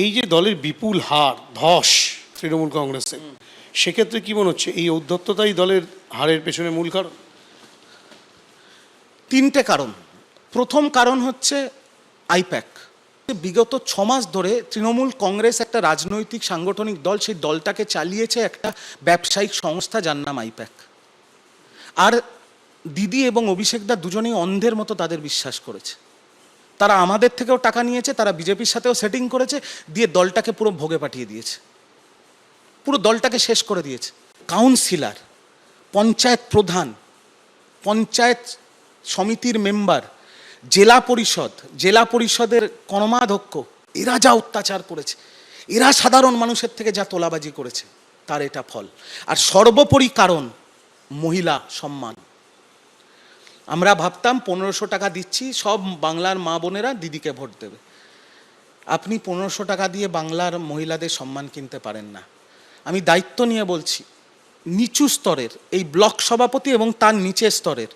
এই যে দলের বিপুল হার ধস তৃণমূল কংগ্রেসে, সেক্ষেত্রে কি মনে হচ্ছে এই ঔদ্ধত্যতাই দলের হারের পেছনে মূল কারণ? তিনটে কারণ। প্রথম কারণ হচ্ছে আইপ্যাক। বিগত 6 মাস ধরে তৃণমূল কংগ্রেস একটা রাজনৈতিক সাংগঠনিক দল, সেই দলটাকে চালিয়েছে একটা ব্যবসায়িক সংস্থা যার নাম আইপ্যাক। আর দিদি এবং অভিষেকদা দুজনেই অন্ধের মতো তাদের বিশ্বাস করেছে। তারা আমাদের থেকেও টাকা নিয়েছে, তারা বিজেপির সাথেও সেটিং করেছে, দিয়ে দলটাকে পুরো ভোগে পাঠিয়ে দিয়েছে, পুরো দলটাকে শেষ করে দিয়েছে। কাউন্সিলর, পঞ্চায়েত প্রধান, পঞ্চায়েত সমিতির মেম্বার, জেলা পরিষদের কর্মাধ্যক্ষ, এরা যা অত্যাচার করেছে, এরা সাধারণ মানুষের থেকে যা তোলাবাজি করেছে, তার এটা ফল। আর সর্বোপরি কারণ মহিলা সম্মান। আমরা ভাবতাম 1500 টাকা দিচ্ছি, সব বাংলার মা বোনেরা দিদিকে ভোট দেবে। আপনি 1500 টাকা দিয়ে বাংলার মহিলাদের সম্মান কিনতে পারেন না। আমি দায়িত্ব নিয়ে বলছি, নিচু স্তরের এই ব্লক সভাপতি এবং তার নিচের স্তরের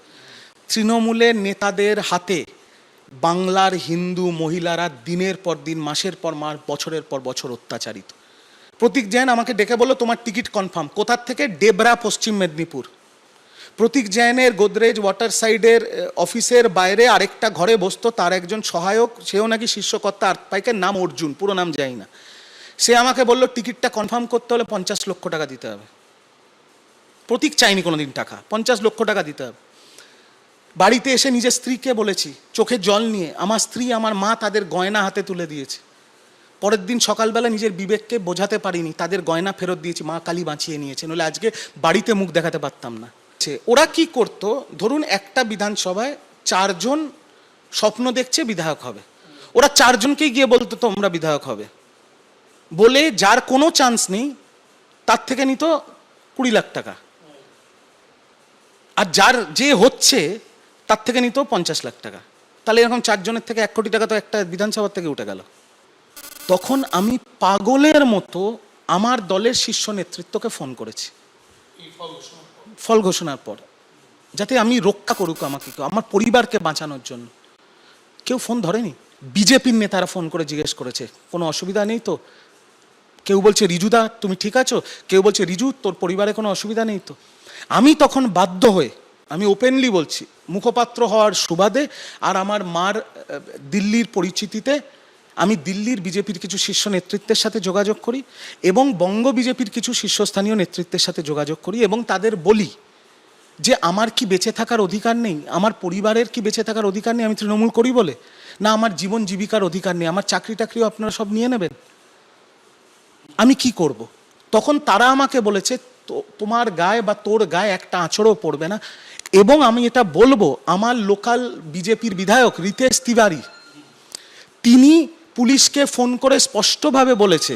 তৃণমূলের নেতাদের হাতে বাংলার হিন্দু মহিলারা দিনের পর দিন, মাসের পর মাস, বছরের পর বছর অত্যাচারিত। প্রতীক জৈন আমাকে ডেকে বলল, তোমার টিকিট কনফার্ম। কোথার থেকে? ডেবরা, পশ্চিম মেদিনীপুর। প্রতীক জৈনের গোদরেজ ওয়াটার সাইডের অফিসের বাইরে আরেকটা ঘরে বসতো তার একজন সহায়ক, সেও নাকি শীর্ষকর্তা আর্থপাইকের, নাম অর্জুন, পুরো নাম যাই না। সে আমাকে বলল, টিকিটটা কনফার্ম করতে হলে 50 লক্ষ টাকা দিতে হবে। প্রতীক চাইনি কোনোদিন টাকা, 50 লক্ষ টাকা দিতে হবে। বাড়িতে এসে নিজের স্ত্রীকে বলেছি, চোখে জল নিয়ে, আমার স্ত্রী আমার মা তাদের গয়না হাতে তুলে দিয়েছে। পরের দিন সকালবেলা নিজের বিবেককে বোঝাতে পারিনি, তাদের গয়না ফেরত দিয়েছি, মা কালী বাঁচিয়ে নিয়েছে, নইলে আজকে বাড়িতে মুখ দেখাতে পারতাম না। ওরা কি করতো, ধরুন একটা বিধানসভায় 4 জন স্বপ্ন দেখছে বিধায়ক হবে, ওরা 4 জনকেই গিয়ে বলতো তোমরা বিধায়ক হবে, বলে যার কোনো চান্স নেই তার থেকে নিত 20 লাখ টাকা, আর যে হচ্ছে তার থেকে নিত 50 লাখ টাকা। তাহলে এরকম 4 জনের থেকে 1 কোটি টাকা তো একটা বিধানসভার থেকে উঠে গেল। তখন আমি পাগলের মতো আমার দলের শীর্ষ নেতৃত্বকে ফোন করেছি ফল ঘোষণার পর, যাতে আমি রক্ষা করুক আমাকে, আমার পরিবারকে বাঁচানোর জন্য। কেউ ফোন ধরেনি। বিজেপির নেতারা ফোন করে জিজ্ঞেস করেছে, কোনো অসুবিধা নেই তো? কেউ বলছে, রিজুদা তুমি ঠিক আছো? কেউ বলছে, রিজু তোর পরিবারে কোনো অসুবিধা নেই তো? আমি তখন বাধ্য হয়ে, আমি ওপেনলি বলছি, মুখপাত্র হওয়ার সুবাদে আর আমার মার দিল্লির পরিচিতিতে, আমি দিল্লির বিজেপির কিছু শীর্ষ নেতৃত্বের সাথে যোগাযোগ করি এবং বঙ্গ বিজেপির কিছু শীর্ষস্থানীয় নেতৃত্বের সাথে যোগাযোগ করি এবং তাদের বলি যে আমার কি বেঁচে থাকার অধিকার নেই? আমার পরিবারের কি বেঁচে থাকার অধিকার নেই আমি তৃণমূল করি বলে? না আমার জীবন জীবিকার অধিকার নেই? আমার চাকরি টাকরিও আপনারা সব নিয়ে নেবেন? আমি কি করব? তখন তারা আমাকে বলেছে, তোমার গায়ে বা তোর গায়ে একটা আঁচড়ও পড়বে না। এবং আমি এটা বলবো, আমার লোকাল বিজেপির বিধায়ক রিতেশ তিওয়ারি, তিনি পুলিশকে ফোন করে স্পষ্টভাবে বলেছে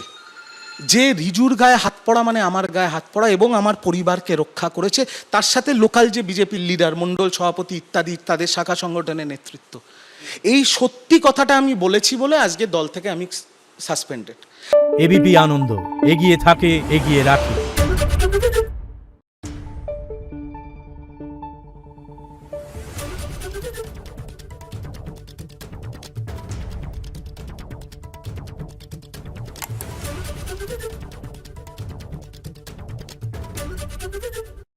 যে রিজুর গায়ে হাত পড়া মানে আমার গায়ে হাত পড়া, এবং আমার পরিবারকে রক্ষা করেছে। তার সাথে লোকাল যে বিজেপির লিডার, মণ্ডল সভাপতি ইত্যাদি তাদের শাখা সংগঠনের নেতৃত্ব। এই সত্যি কথাটা আমি বলেছি বলে আজকে দল থেকে আমি সাসপেন্ডেড। এবিপি আনন্দ, এগিয়ে থাকে, এগিয়ে রাখে।